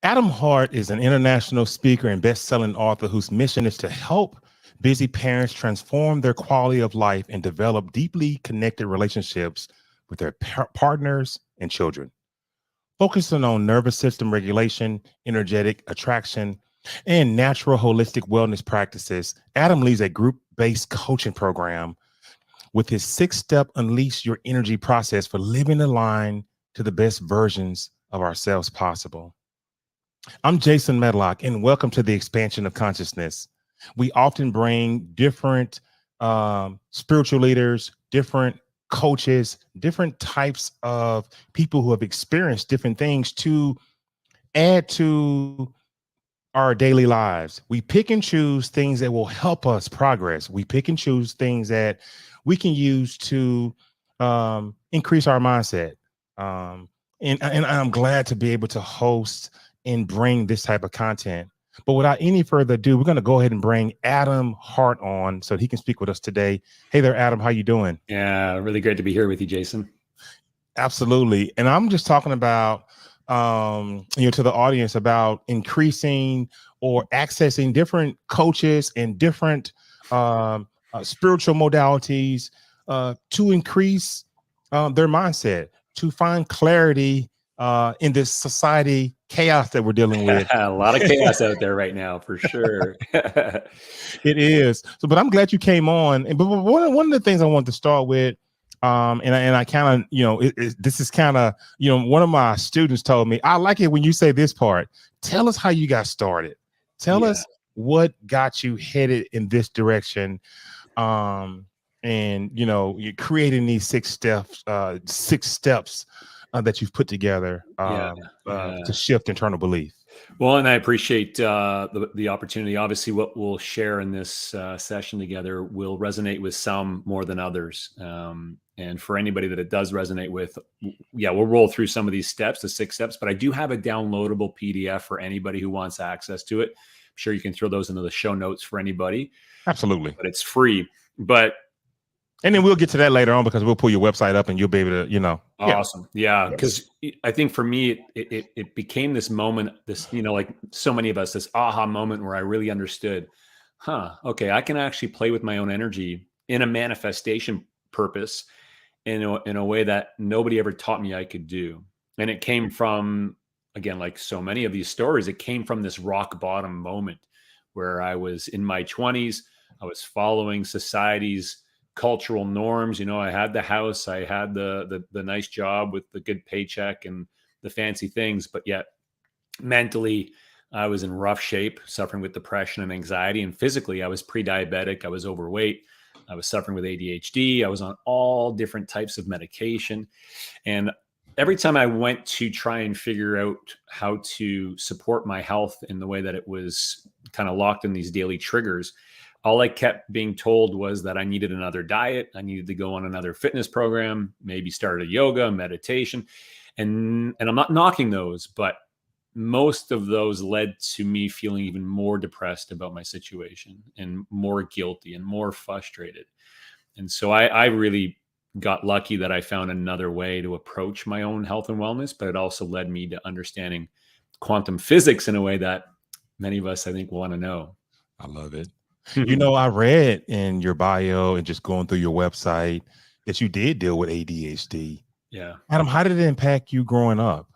Adam Hart is an international speaker and best-selling author whose mission is to help busy parents transform their quality of life and develop deeply connected relationships with their partners and children. Focusing on nervous system regulation, energetic attraction, and natural holistic wellness practices, Adam leads a group-based coaching program with his six-step Unleash Your Energy process for living aligned to the best versions of ourselves possible. I'm Jason Medlock, and welcome to the Expansion of Consciousness. We often bring different spiritual leaders, different coaches, different types of people who have experienced different things to add to our daily lives. We pick and choose things that will help us progress. We pick and choose things that we can use to increase our mindset. And I'm glad to be able to host and bring this type of content. But without any further ado, we're going to go ahead and bring Adam Hart on so he can speak with us today. Hey there, Adam. How you doing? Yeah, really great to be here with you, Jason. Absolutely. And I'm just talking about, to the audience about increasing or accessing different coaches and different spiritual modalities to increase their mindset, to find clarity in this society chaos that we're dealing with. A lot of chaos out there right now, for sure. It is. So, but I'm glad you came on. And but one of the things I want to start with, and I kind of, this is kind of, one of my students told me, I like it when you say this part. Tell us how you got started. Tell us what got you headed in this direction. And you're creating these six steps that you've put together to shift internal belief. Well, and I appreciate the opportunity. Obviously, what we'll share in this session together will resonate with some more than others. And for anybody that it does resonate with, we'll roll through some of these steps, the 6 steps. But I do have a downloadable PDF for anybody who wants access to it. I'm sure you can throw those into the show notes for anybody. Absolutely. But it's free. And then we'll get to that later on because we'll pull your website up and you'll be able to, Awesome. Yeah. Because I think for me, it became this moment, like so many of us, this aha moment where I really understood, okay, I can actually play with my own energy in a manifestation purpose in a way that nobody ever taught me I could do. And it came from, again, like so many of these stories, it came from this rock bottom moment where I was in my 20s. I was following society's cultural norms. I had the house, I had the nice job with the good paycheck and the fancy things, but yet mentally I was in rough shape, suffering with depression and anxiety. And physically I was pre-diabetic, I was overweight, I was suffering with ADHD, I was on all different types of medication. And every time I went to try and figure out how to support my health in the way that it was kind of locked in these daily triggers, all I kept being told was that I needed another diet. I needed to go on another fitness program, maybe start a yoga, meditation. And I'm not knocking those, but most of those led to me feeling even more depressed about my situation and more guilty and more frustrated. And so I really got lucky that I found another way to approach my own health and wellness, but it also led me to understanding quantum physics in a way that many of us, I think, want to know. I love it. I read in your bio and just going through your website that you did deal with ADHD. Yeah. Adam, how did it impact you growing up?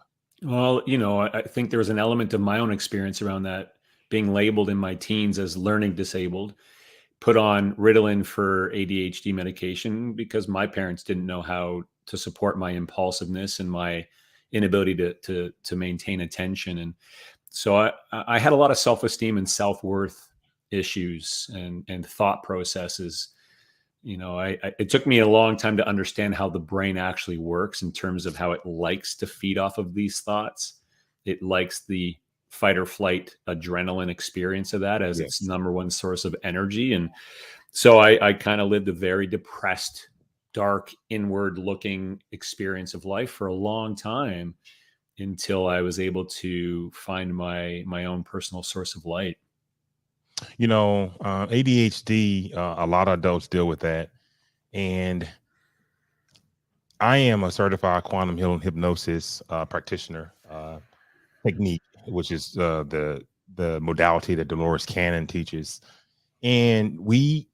Well, I think there was an element of my own experience around that, being labeled in my teens as learning disabled, put on Ritalin for ADHD medication because my parents didn't know how to support my impulsiveness and my inability to maintain attention. And so I had a lot of self-esteem and self-worth issues and thought processes. It took me a long time to understand how the brain actually works in terms of how it likes to feed off of these thoughts. It likes the fight or flight adrenaline experience of that as its number one source of energy. And so I kind of lived a very depressed, dark, inward looking experience of life for a long time until I was able to find my own personal source of light. ADHD, a lot of adults deal with that. And I am a certified quantum healing hypnosis practitioner technique. which is the modality that Dolores Cannon teaches, and we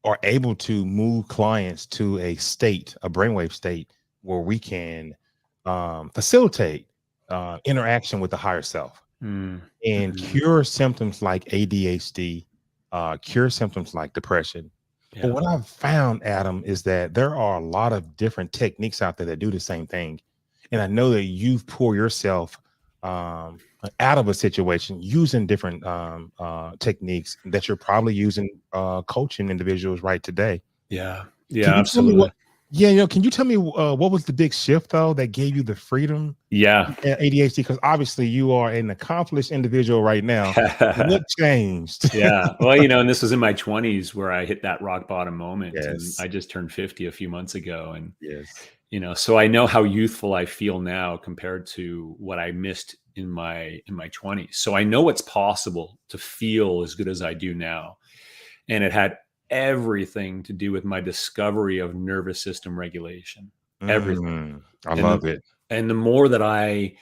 are able to move clients to a state, a brainwave state, where we can facilitate interaction with the higher self and Mm-hmm. cure symptoms like ADHD, cure symptoms like depression. But Yeah. what I've found, Adam, is that there are a lot of different techniques out there that do the same thing. And I know that you've poured yourself out of a situation using different techniques that you're probably using coaching individuals right today. Yeah. Can Yeah, you tell me absolutely. what? Yeah, can you tell me what was the big shift though that gave you the freedom Yeah. ADHD? Because obviously you are an accomplished individual right now. What changed? Yeah. Well, and this was in my 20s where I hit that rock bottom moment, and Yes. I just turned 50 a few months ago. And, Yes. so I know how youthful I feel now compared to what I missed in my 20s. So I know it's possible to feel as good as I do now. And it had everything to do with my discovery of nervous system regulation. Everything. I And love it. the more that I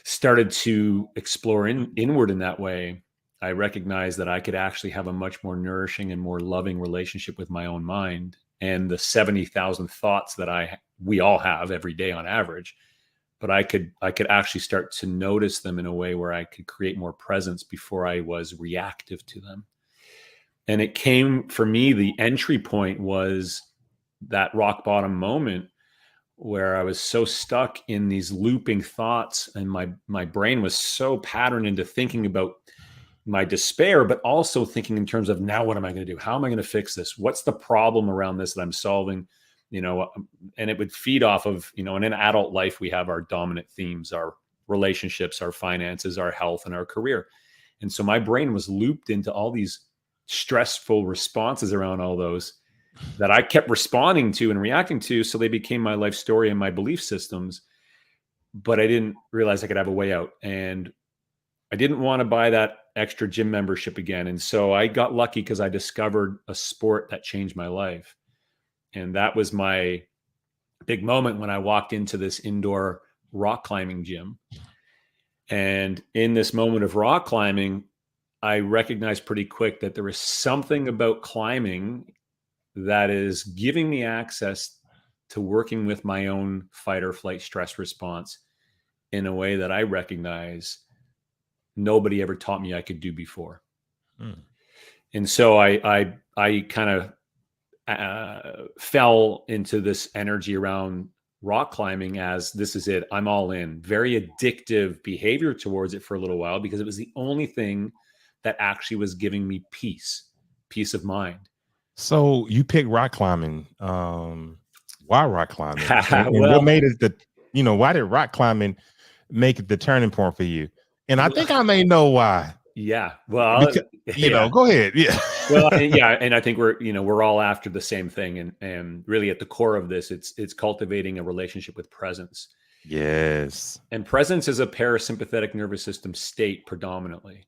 started to explore inward in that way, I recognized that I could actually have a much more nourishing and more loving relationship with my own mind, and the 70,000 thoughts that we all have every day on average. But I could actually start to notice them in a way where I could create more presence before I was reactive to them. And it came for me, the entry point was that rock bottom moment where I was so stuck in these looping thoughts, and my brain was so patterned into thinking about my despair, but also thinking in terms of, now what am I going to do? How am I going to fix this? What's the problem around this that I'm solving? And it would feed off of, in an adult life, we have our dominant themes, our relationships, our finances, our health, and our career. And so my brain was looped into all these stressful responses around all those that I kept responding to and reacting to. So they became my life story and my belief systems, but I didn't realize I could have a way out. And I didn't want to buy that extra gym membership again. And so I got lucky because I discovered a sport that changed my life. And that was my big moment when I walked into this indoor rock climbing gym. And in this moment of rock climbing, I recognized pretty quick that there was something about climbing that is giving me access to working with my own fight or flight stress response in a way that I recognize nobody ever taught me I could do before. And so I kind of fell into this energy around rock climbing as, this is it, I'm all in. Very addictive behavior towards it for a little while, because it was the only thing that actually was giving me peace of mind. So you picked rock climbing. Why rock climbing? And what Well, made it why did rock climbing make it the turning point for you? And I think I may know why. Yeah. Well, Because yeah. go ahead. Yeah. Well, yeah, and I think we're all after the same thing, and really at the core of this, it's cultivating a relationship with presence. Yes. And presence is a parasympathetic nervous system state predominantly.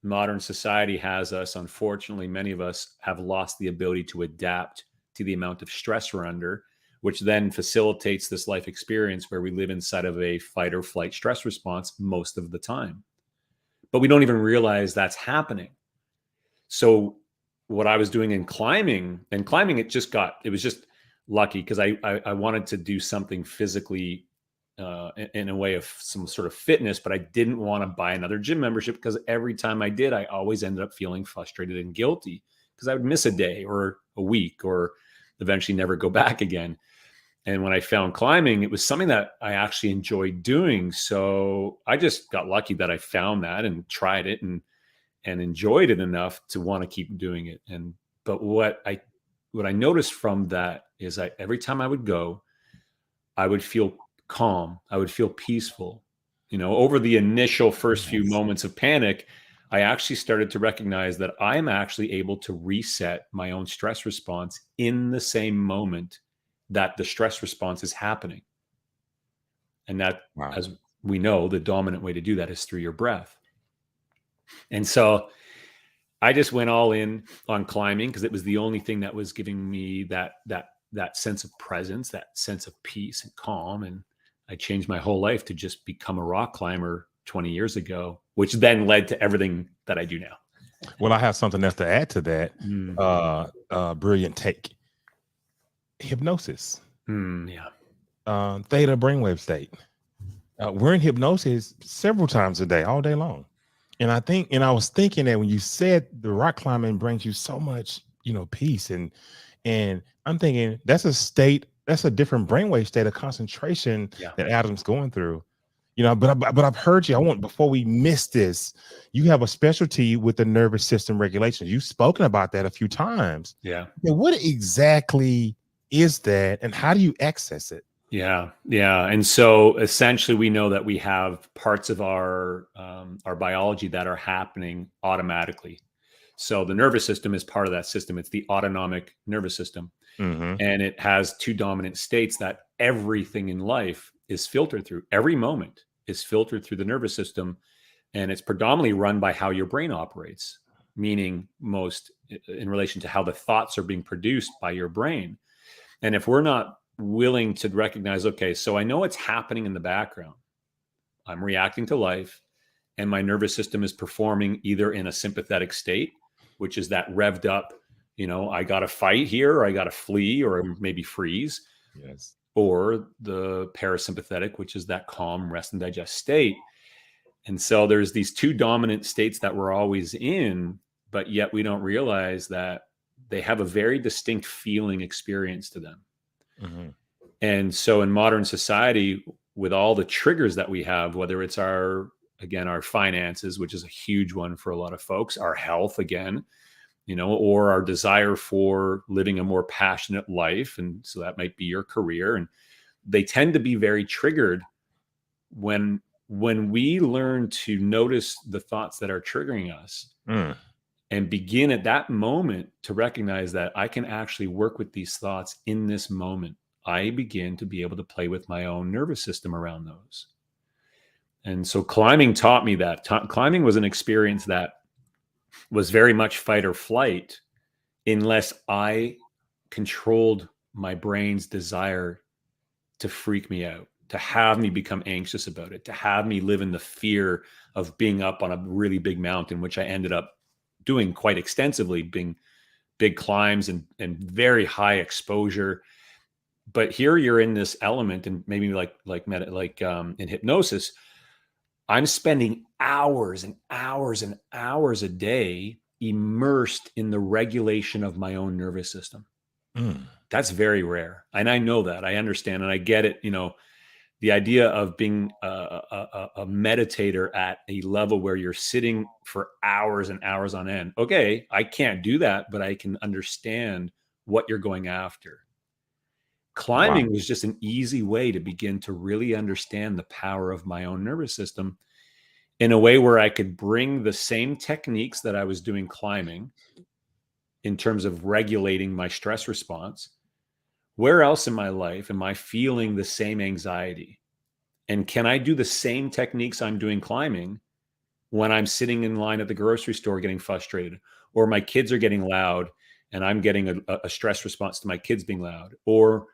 Modern society has us, unfortunately, many of us have lost the ability to adapt to the amount of stress we're under, which then facilitates this life experience where we live inside of a fight or flight stress response most of the time. But we don't even realize that's happening. So what I was doing in climbing, it was just lucky, because I wanted to do something physically in a way of some sort of fitness, but I didn't want to buy another gym membership, because every time I did, I always ended up feeling frustrated and guilty because I would miss a day or a week or eventually never go back again. And when I found climbing, it was something that I actually enjoyed doing. So I just got lucky that I found that and tried it and enjoyed it enough to want to keep doing it. But what I noticed from that is, every time I would go, I would feel calm. I would feel peaceful. Over the initial first few Yes. moments of panic, I actually started to recognize that I'm actually able to reset my own stress response in the same moment that the stress response is happening. And that, Wow. as we know, the dominant way to do that is through your breath. And so I just went all in on climbing, because it was the only thing that was giving me that sense of presence, that sense of peace and calm. And I changed my whole life to just become a rock climber 20 years ago, which then led to everything that I do now. Well, I have something else to add to that. Brilliant take. Hypnosis. Yeah. Theta brainwave state. We're in hypnosis several times a day, all day long. And I was thinking that when you said the rock climbing brings you so much, peace, and I'm thinking that's a different brainwave state of concentration that Adam's going through. But I've heard you. Before we miss this, you have a specialty with the nervous system regulation. You've spoken about that a few times. Yeah. What exactly is that, and how do you access it? Yeah. And so essentially we know that we have parts of our biology that are happening automatically. So the nervous system is part of that system. It's the autonomic nervous system. Mm-hmm. And it has two dominant states that everything in life is filtered through. Every moment is filtered through the nervous system. And it's predominantly run by how your brain operates, meaning most in relation to how the thoughts are being produced by your brain. And if we're not willing to recognize, okay, so I know what's happening in the background. I'm reacting to life, and my nervous system is performing either in a sympathetic state, which is that revved up, I got to fight here, or I got to flee, or maybe freeze. Yes. Or the parasympathetic, which is that calm, rest and digest state. And so there's these two dominant states that we're always in, but yet we don't realize that they have a very distinct feeling experience to them. Mm-hmm. And so in modern society, with all the triggers that we have, whether it's our finances, which is a huge one for a lot of folks, our health, again, or our desire for living a more passionate life. And so that might be your career. And they tend to be very triggered when we learn to notice the thoughts that are triggering us and begin at that moment to recognize that I can actually work with these thoughts in this moment. I begin to be able to play with my own nervous system around those. And so climbing taught me that. Climbing was an experience that was very much fight or flight unless I controlled my brain's desire to freak me out, to have me become anxious about it, to have me live in the fear of being up on a really big mountain, which I ended up doing quite extensively, being big climbs and very high exposure. But here you're in this element, and maybe like in hypnosis, I'm spending hours and hours and hours a day immersed in the regulation of my own nervous system. That's very rare. And I know that. I understand and I get it. The idea of being a meditator at a level where you're sitting for hours and hours on end. Okay, I can't do that, but I can understand what you're going after. Climbing was just an easy way to begin to really understand the power of my own nervous system in a way where I could bring the same techniques that I was doing climbing in terms of regulating my stress response. Where else in my life am I feeling the same anxiety? And can I do the same techniques I'm doing climbing when I'm sitting in line at the grocery store getting frustrated, or my kids are getting loud and I'm getting a stress response to my kids being loud, or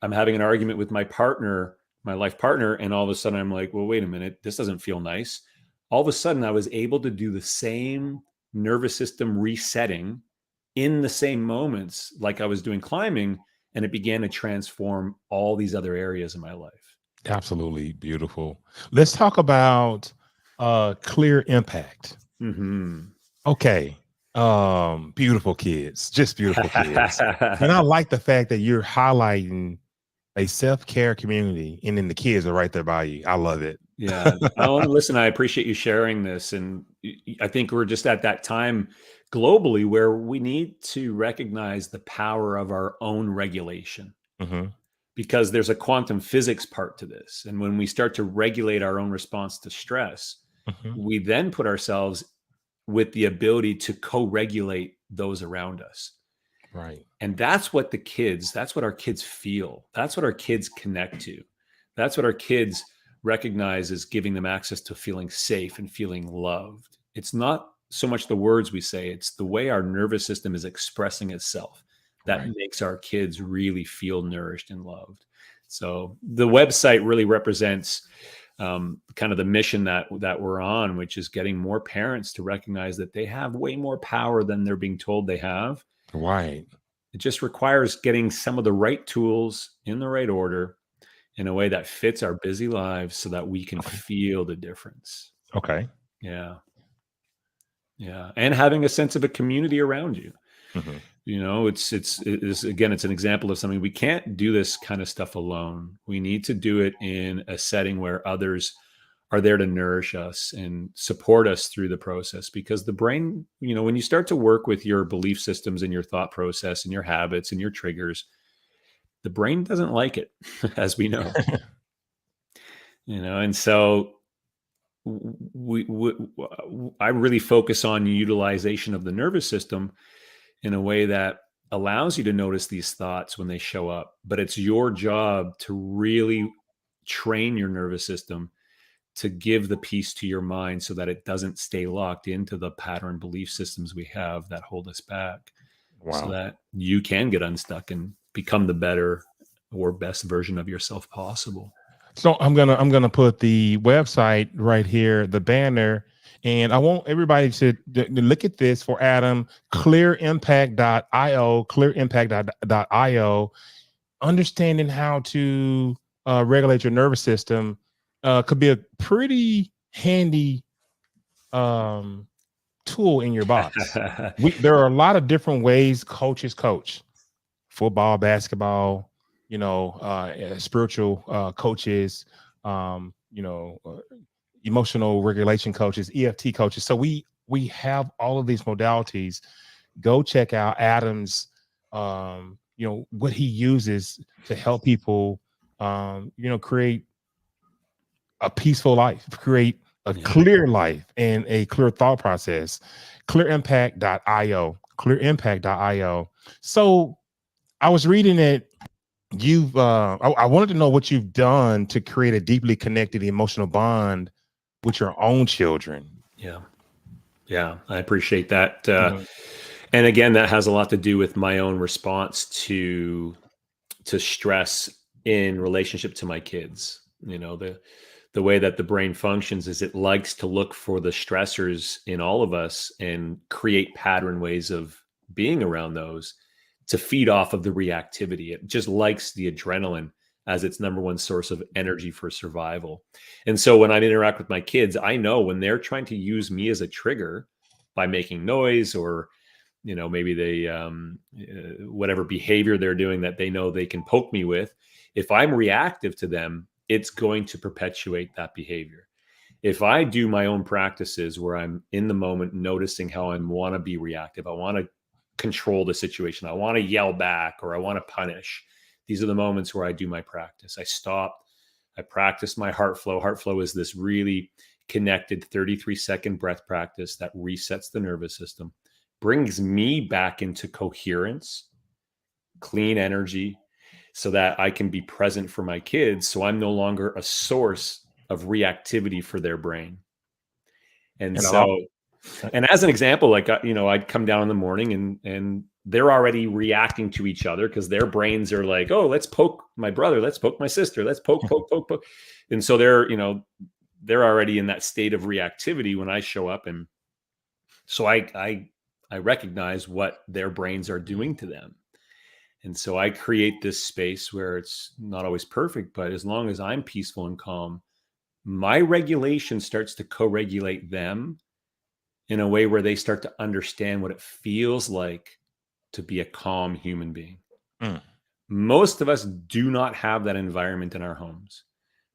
I'm having an argument with my partner, my life partner, and all of a sudden I'm like, well, wait a minute, this doesn't feel nice. All of a sudden I was able to do the same nervous system resetting in the same moments like I was doing climbing, and it began to transform all these other areas in my life. Absolutely beautiful. Let's talk about clear impact. Okay. Beautiful kids, just beautiful kids. And I like the fact that you're highlighting a self-care community, and then the kids are right there by you. I love it. Yeah. Listen, I appreciate you sharing this. And I think we're just at that time globally where we need to recognize the power of our own regulation, because there's a quantum physics part to this. And when we start to regulate our own response to stress, we then put ourselves with the ability to co-regulate those around us. Right. And that's what our kids feel. That's what our kids connect to. That's what our kids recognize as giving them access to feeling safe and feeling loved. It's not so much the words we say, it's the way our nervous system is expressing itself that makes our kids really feel nourished and loved. So the website really represents kind of the mission that we're on, which is getting more parents to recognize that they have way more power than they're being told they have. Right. It just requires getting some of the right tools in the right order in a way that fits our busy lives so that we can Okay. feel the difference. Okay. Yeah. Yeah. And having a sense of a community around you. Mm-hmm. You know, it's again, it's an example of something. We can't do this kind of stuff alone. We need to do it in a setting where others are there to nourish us and support us through the process, because the brain, you know, when you start to work with your belief systems and your thought process and your habits and your triggers, the brain doesn't like it, as we know. You know, and so I really focus on utilization of the nervous system in a way that allows you to notice these thoughts when they show up. But it's your job to really train your nervous system to give the peace to your mind so that it doesn't stay locked into the pattern belief systems we have that hold us back, so Wow. that you can get unstuck and become the better or best version of yourself possible. So I'm gonna put the website right here, the banner, and I want everybody to look at this for Adam. Clearimpact.io, clearimpact.io. Understanding how to regulate your nervous system could be a pretty handy tool in your box. There are a lot of different ways coaches coach: football, basketball, spiritual coaches, emotional regulation coaches, EFT coaches. So we have all of these modalities. Go check out Adam's, what he uses to help people, create a peaceful life, create a clear life and a clear thought process. Clearimpact.io, clearimpact.io. So I was reading it. I wanted to know what you've done to create a deeply connected emotional bond with your own children. Yeah, I appreciate that. Mhm. And again, that has a lot to do with my own response to stress in relationship to my kids. You know, the way that the brain functions is it likes to look for the stressors in all of us and create pattern ways of being around those to feed off of the reactivity. It just likes the adrenaline as its number one source of energy for survival. And so when I interact with my kids, I know when they're trying to use me as a trigger by making noise, or maybe they whatever behavior they're doing that they know they can poke me with, if I'm reactive to them, it's going to perpetuate that behavior. If I do my own practices where I'm in the moment noticing how I want to be reactive, I want to control the situation, I want to yell back, or I want to punish, these are the moments where I do my practice. I stop, I practice my heart flow. Heart flow is this really connected 33-second breath practice that resets the nervous system, brings me back into coherence, clean energy, so that I can be present for my kids. So I'm no longer a source of reactivity for their brain. And And so, and as an example, like, I'd come down in the morning and they're already reacting to each other because their brains are like, oh, let's poke my brother, let's poke my sister, let's poke. And so they're already in that state of reactivity when I show up. And so I recognize what their brains are doing to them. And so I create this space where it's not always perfect, but as long as I'm peaceful and calm, my regulation starts to co-regulate them in a way where they start to understand what it feels like to be a calm human being. Mm. Most of us do not have that environment in our homes.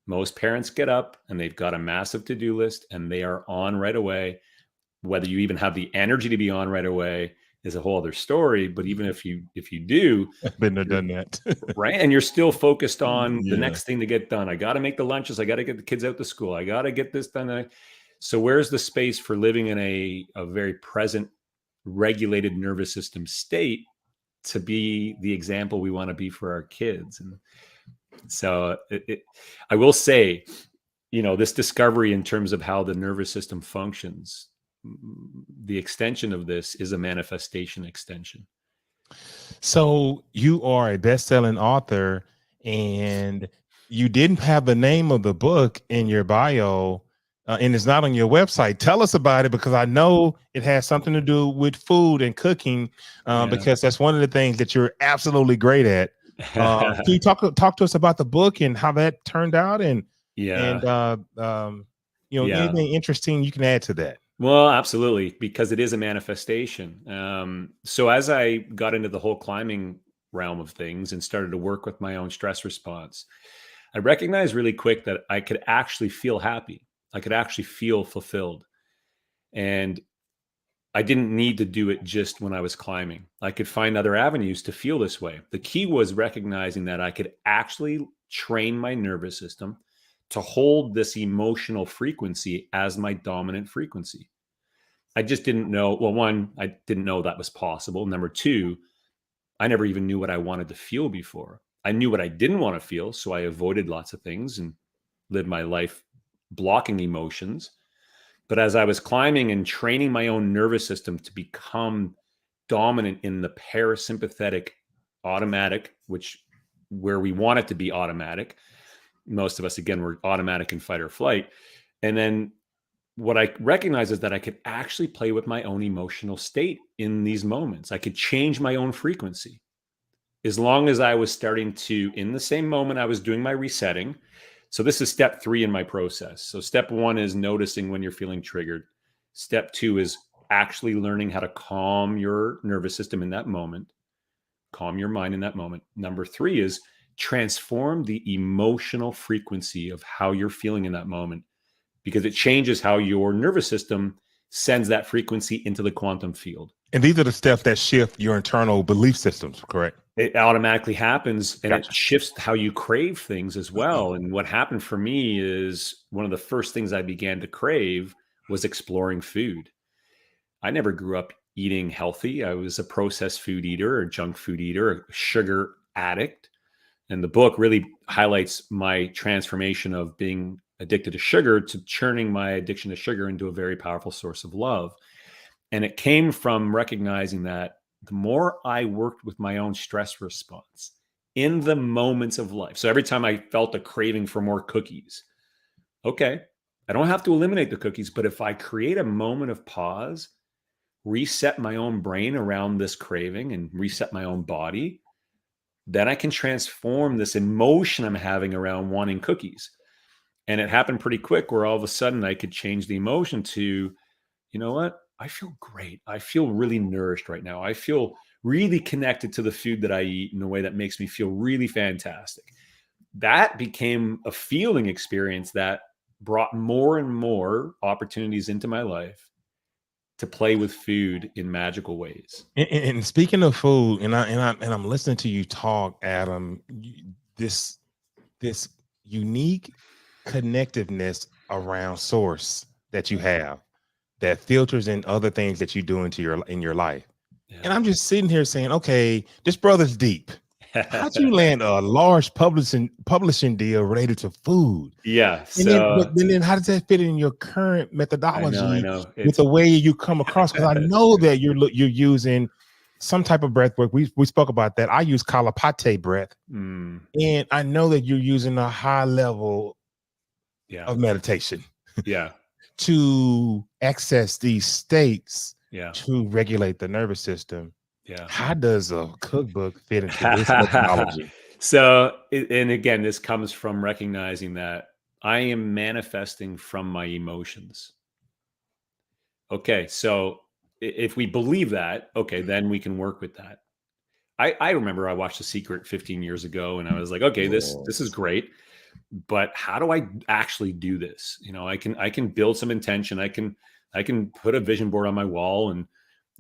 Most parents get up and they've got a massive to-do list and they are on right away. Whether you even have the energy to be on right away is a whole other story. But even if you do, Been there, done that. right, and you're still focused on the Yeah. next thing to get done. I got to make the lunches. I got to get the kids out to school. I got to get this done. So where's the space for living in a very present, regulated nervous system state to be the example we want to be for our kids? And so I will say, this discovery in terms of how the nervous system functions, the extension of this is a manifestation extension. So you are a best-selling author, and you didn't have the name of the book in your bio, and it's not on your website. Tell us about it, because I know it has something to do with food and cooking, Yeah. because that's one of the things that you're absolutely great at. Can you talk to us about the book and how that turned out, and Yeah. and Yeah. anything interesting you can add to that? Well, absolutely, because it is a manifestation. So as I got into the whole climbing realm of things and started to work with my own stress response, I recognized really quick that I could actually feel happy. I could actually feel fulfilled. And I didn't need to do it just when I was climbing. I could find other avenues to feel this way. The key was recognizing that I could actually train my nervous system to hold this emotional frequency as my dominant frequency. I just didn't know. Well, one, I didn't know that was possible. Number two, I never even knew what I wanted to feel before. I knew what I didn't want to feel. So I avoided lots of things and lived my life blocking emotions. But as I was climbing and training my own nervous system to become dominant in the parasympathetic automatic, which where we want it to be automatic, most of us, again, were automatic in fight or flight. And then what I recognize is that I could actually play with my own emotional state in these moments. I could change my own frequency as long as I was starting to, in the same moment I was doing my resetting. So this is step 3 in my process. So step 1 is noticing when you're feeling triggered. Step 2 is actually learning how to calm your nervous system in that moment, calm your mind in that moment. Number 3 is transform the emotional frequency of how you're feeling in that moment, because it changes how your nervous system sends that frequency into the quantum field. And these are the steps that shift your internal belief systems, correct? It automatically happens, and Gotcha. it shifts how you crave things as well. And what happened for me is one of the first things I began to crave was exploring food. I never grew up eating healthy. I was a processed food eater, a junk food eater, a sugar addict. And the book really highlights my transformation of being addicted to sugar to turning my addiction to sugar into a very powerful source of love. And it came from recognizing that the more I worked with my own stress response in the moments of life. So every time I felt a craving for more cookies, okay, I don't have to eliminate the cookies, but if I create a moment of pause, reset my own brain around this craving and reset my own body, then I can transform this emotion I'm having around wanting cookies. And it happened pretty quick where all of a sudden I could change the emotion to, you know what? I feel great. I feel really nourished right now. I feel really connected to the food that I eat in a way that makes me feel really fantastic. That became a feeling experience that brought more and more opportunities into my life to play with food in magical ways. And speaking of food, and I'm listening to you talk, Adam. This this unique connectiveness around source that you have that filters in other things that you do in your life. And I'm just sitting here saying, okay, this brother's deep. How'd you land a large publishing deal related to food? Yeah. But then how does that fit in your current I methodology know. with the way you come across? Because I know that you're using some type of breath work. We spoke about that. I use Kalapate breath, and I know that you're using a high level of meditation to access these states to regulate the nervous system. How does a cookbook fit into this methodology? And again, this comes from recognizing that I am manifesting from my emotions. Okay, so if we believe that, okay, then we can work with that. I remember I watched The Secret 15 years ago, and I was like, okay, this is great, but how do I actually do this? You know, I can build some intention. I can put a vision board on my wall, and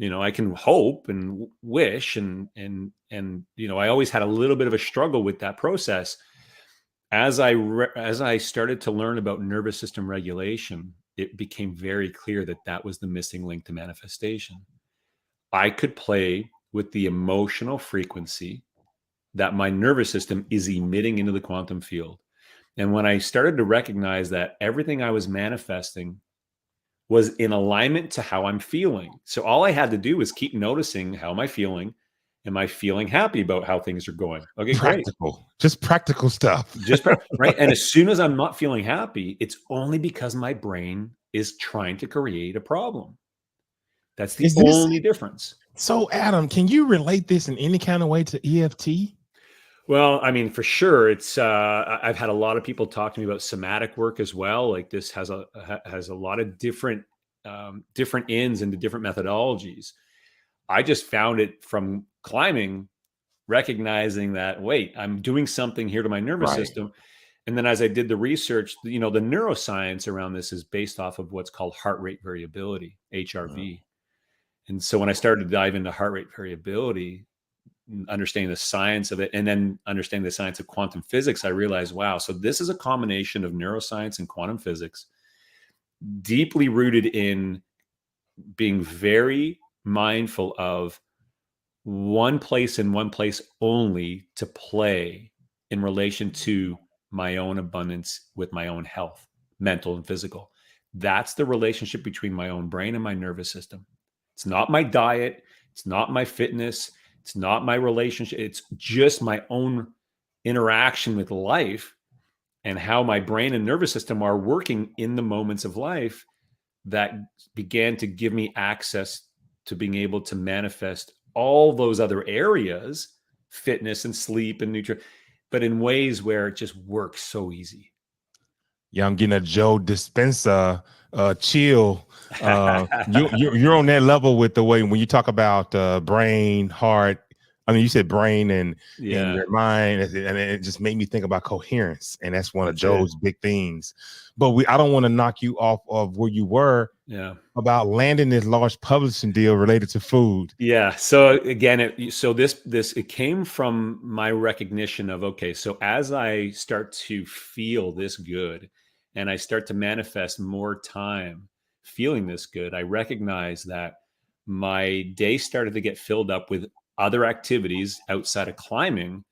I can hope and wish, and I always had a little bit of a struggle with that process. As I started to learn about nervous system regulation, it became very clear that that was the missing link to manifestation. I could play with the emotional frequency that my nervous system is emitting into the quantum field. And when I started to recognize that everything I was manifesting was in alignment to how I'm feeling. So all I had to do was keep noticing, how am I feeling? Am I feeling happy about how things are going? Okay, great. Just practical stuff. Right. And as soon as I'm not feeling happy, it's only because my brain is trying to create a problem. That's the Is this only difference. so, Adam? Can you relate this in any kind of way to EFT? Well, I mean, for sure, it's. I've had a lot of people talk to me about somatic work as well. Like this has a lot of different ends and the different methodologies. I just found it from climbing, recognizing that wait, I'm doing something here to my nervous Right. system. And then as I did the research, the neuroscience around this is based off of what's called heart rate variability, HRV. And so when I started to dive into heart rate variability, understanding the science of it, and then understanding the science of quantum physics, I realized, wow, so this is a combination of neuroscience and quantum physics, deeply rooted in being very mindful of one place and one place only to play in relation to my own abundance with my own health, mental and physical. That's the relationship between my own brain and my nervous system. It's not my diet. It's not my fitness. It's not my relationship. It's just my own interaction with life and how my brain and nervous system are working in the moments of life that began to give me access to being able to manifest all those other areas, fitness and sleep and nutrition, but in ways where it just works so easy. Yeah, I'm getting a Joe Dispenza chill. You're on that level with the way when you talk about brain, heart. I mean, you said brain and your mind, and it just made me think about coherence, and that's one of Joe's big things. But I don't want to knock you off of where you were. Yeah. About landing this large publishing deal related to food. Yeah. So again, it came from my recognition of, okay, so as I start to feel this good and I start to manifest more time feeling this good, I recognize that my day started to get filled up with other activities outside of climbing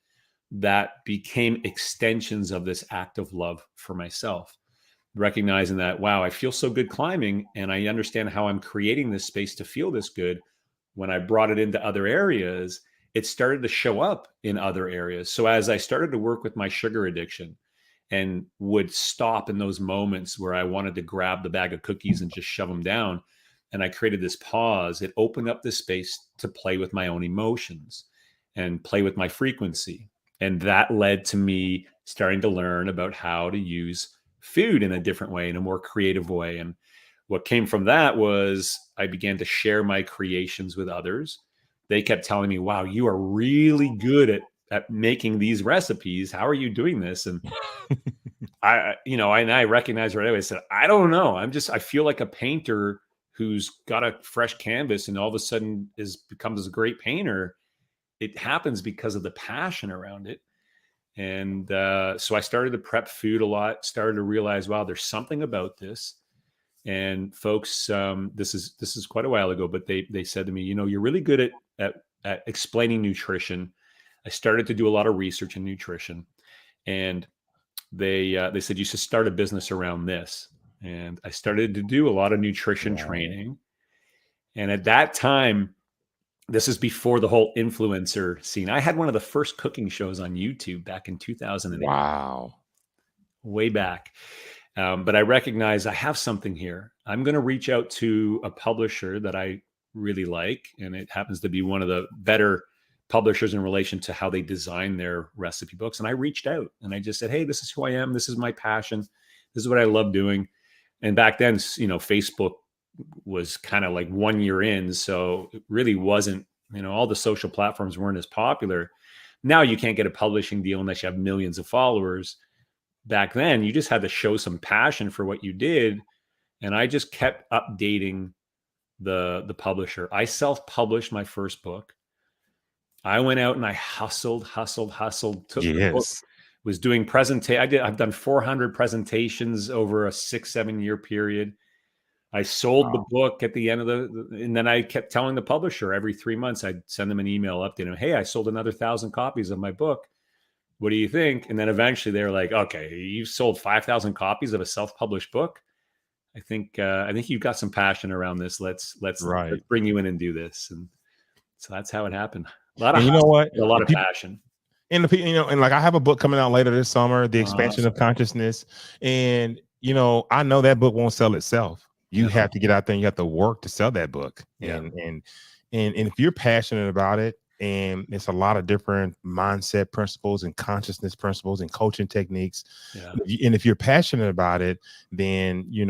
that became extensions of this act of love for myself. Recognizing that, wow, I feel so good climbing and I understand how I'm creating this space to feel this good. When I brought it into other areas, it started to show up in other areas. So as I started to work with my sugar addiction and would stop in those moments where I wanted to grab the bag of cookies and just shove them down, and I created this pause, it opened up this space to play with my own emotions and play with my frequency. And that led to me starting to learn about how to use food in a different way, in a more creative way. And what came from that was I began to share my creations with others. They kept telling me, wow, you are really good at making these recipes. How are you doing this? And I recognized right away, I said, I don't know. I feel like a painter who's got a fresh canvas and all of a sudden becomes a great painter. It happens because of the passion around it. And so I started to prep food a lot, started to realize, wow, there's something about this. And folks, this is quite a while ago, but they said to me, you're really good at explaining nutrition. I started to do a lot of research in nutrition, and they said you should start a business around this. And I started to do a lot of nutrition training. And at that time, this is before the whole influencer scene. I had one of the first cooking shows on YouTube back in 2008. Wow. Way back. But I recognize I have something here. I'm going to reach out to a publisher that I really like. And it happens to be one of the better publishers in relation to how they design their recipe books. And I reached out and I just said, hey, this is who I am. This is my passion. This is what I love doing. And back then, Facebook was kind of like 1 year in. So it really wasn't, all the social platforms weren't as popular. Now you can't get a publishing deal unless you have millions of followers. Back then, you just had to show some passion for what you did. And I just kept updating the publisher. I self-published my first book. I went out and I hustled, took the book, was doing I've done 400 presentations over a 6-7 year period. I sold the book at the end of and then I kept telling the publisher every 3 months, I'd send them an email updating them. Hey, I sold another 1,000 copies of my book. What do you think? And then eventually they're like, okay, you've sold 5,000 copies of a self-published book. I think you've got some passion around this. Let's bring you in and do this. And so that's how it happened. A lot of And you know hustle, what? a lot The of people, passion. and and like I have a book coming out later this summer, The Expansion of Awesome. Consciousness. And I know that book won't sell itself. You No. have to get out there and you have to work to sell that book. Yeah. And if you're passionate about it, and it's a lot of different mindset principles and consciousness principles and coaching techniques. Yeah. And if you're passionate about it, then you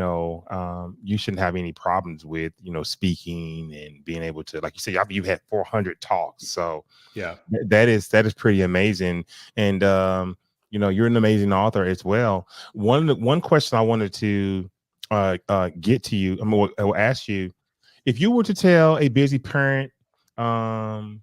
shouldn't have any problems with speaking and being able to, like you said, you've had 400 talks. So Yeah. that is pretty amazing. And you're an amazing author as well. One question I wanted to get to you, I will ask you, if you were to tell a busy parent, um,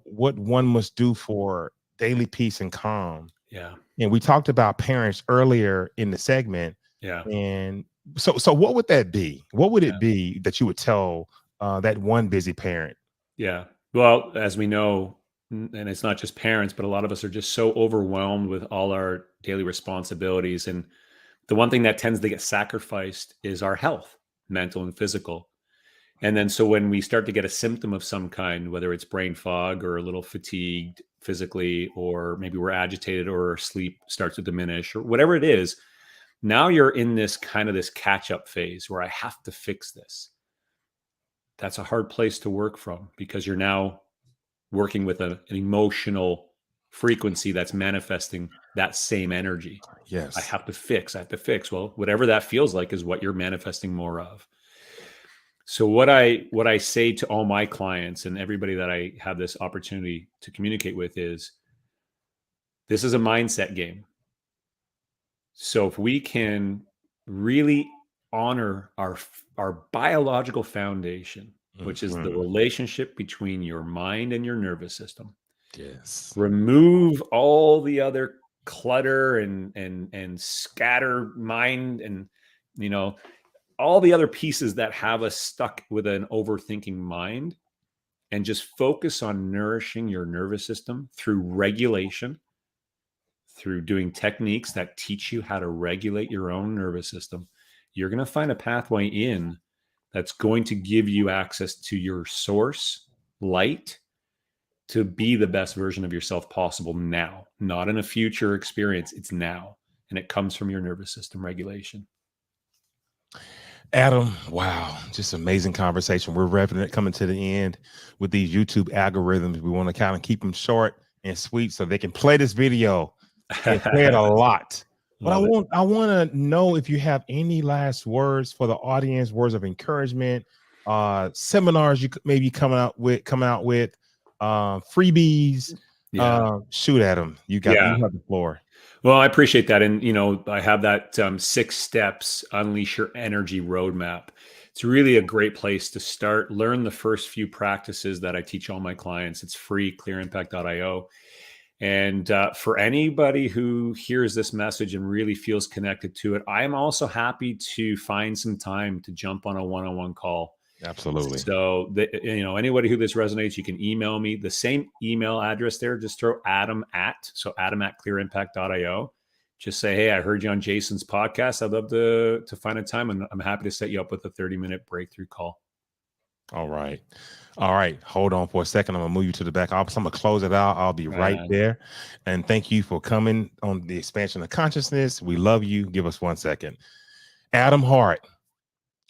what one must do for daily peace and calm. Yeah. And we talked about parents earlier in the segment. Yeah. And so what would that be? What would Yeah. it be that you would tell that one busy parent? Yeah. Well, as we know, and it's not just parents, but a lot of us are just so overwhelmed with all our daily responsibilities. And the one thing that tends to get sacrificed is our health, mental and physical. And then so when we start to get a symptom of some kind, whether it's brain fog or a little fatigued physically, or maybe we're agitated or our sleep starts to diminish or whatever it is, now you're in this kind of this catch up phase where I have to fix this. That's a hard place to work from because you're now working with an emotional frequency that's manifesting that same energy. I Yes. have to fix, I have to fix. Well, whatever that feels like is what you're manifesting more of. So what I say to all my clients and everybody that I have this opportunity to communicate with is this is a mindset game. So if we can really honor our biological foundation, which is the Mhm. relationship between your mind and your nervous system, Yes. remove all the other clutter and scatter mind and you know all the other pieces that have us stuck with an overthinking mind, and just focus on nourishing your nervous system through regulation, through doing techniques that teach you how to regulate your own nervous system. You're going to find a pathway in that's going to give you access to your source light to be the best version of yourself possible now, not in a future experience. It's now. And it comes from your nervous system regulation. Adam, wow, just amazing conversation. We're wrapping it, coming to the end with these YouTube algorithms. We want to kind of keep them short and sweet so they can play this video and play it a lot. But Love it. I want to know if you have any last words for the audience, words of encouragement, seminars you maybe coming out with, freebies. Yeah. Shoot at them. You Yeah. have the floor. Well, I appreciate that. And, I have that 6 steps, unleash your energy roadmap. It's really a great place to start. Learn the first few practices that I teach all my clients. It's free, clearimpact.io. And for anybody who hears this message and really feels connected to it, I am also happy to find some time to jump on a one-on-one call. Absolutely. So, anybody who this resonates, you can email me the same email address there. Just throw Adam at clearimpact.io. Just say, hey, I heard you on Jason's podcast. I'd love to find a time, and I'm happy to set you up with a 30-minute breakthrough call. All right. Hold on for a second. I'm going to move you to the back office. I'm going to close it out. I'll be right there. And thank you for coming on the Expansion of Consciousness. We love you. Give us 1 second. Adam Hart,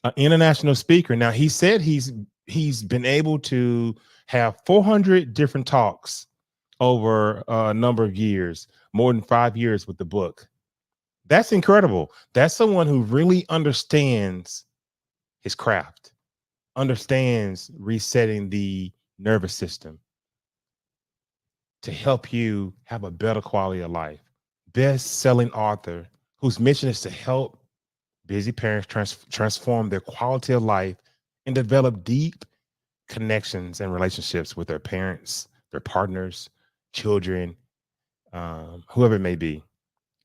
an international speaker. Now, he said he's been able to have 400 different talks over a number of years, more than 5 years with the book. That's incredible. That's someone who really understands his craft, understands resetting the nervous system to help you have a better quality of life. Best-selling author whose mission is to help busy parents transform their quality of life and develop deep connections and relationships with their parents, their partners, children, whoever it may be,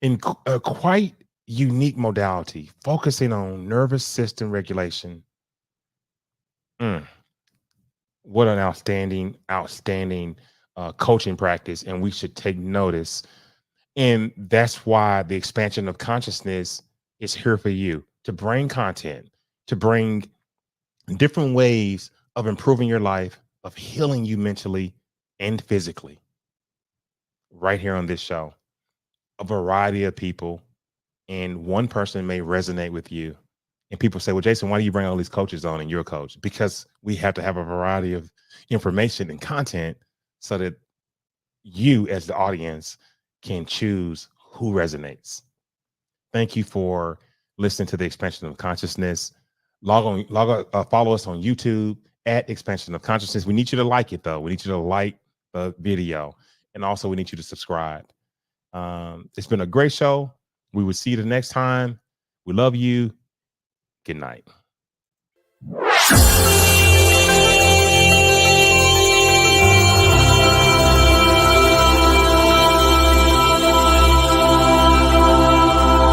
in a quite unique modality, focusing on nervous system regulation. What an outstanding coaching practice, and we should take notice. And that's why the Expansion of Consciousness is here for you, to bring content, to bring different ways of improving your life, of healing you mentally and physically right here on this show. A variety of people, and one person may resonate with you. And people say, well, Jason, why do you bring all these coaches on and you're a coach? Because we have to have a variety of information and content so that you as the audience can choose who resonates. Thank you for listening to the Expansion of Consciousness. Follow us on YouTube at Expansion of Consciousness. We need you to like it though. We need you to like the video, and also we need you to subscribe. It's been a great show. We will see you the next time. We love you. Good night.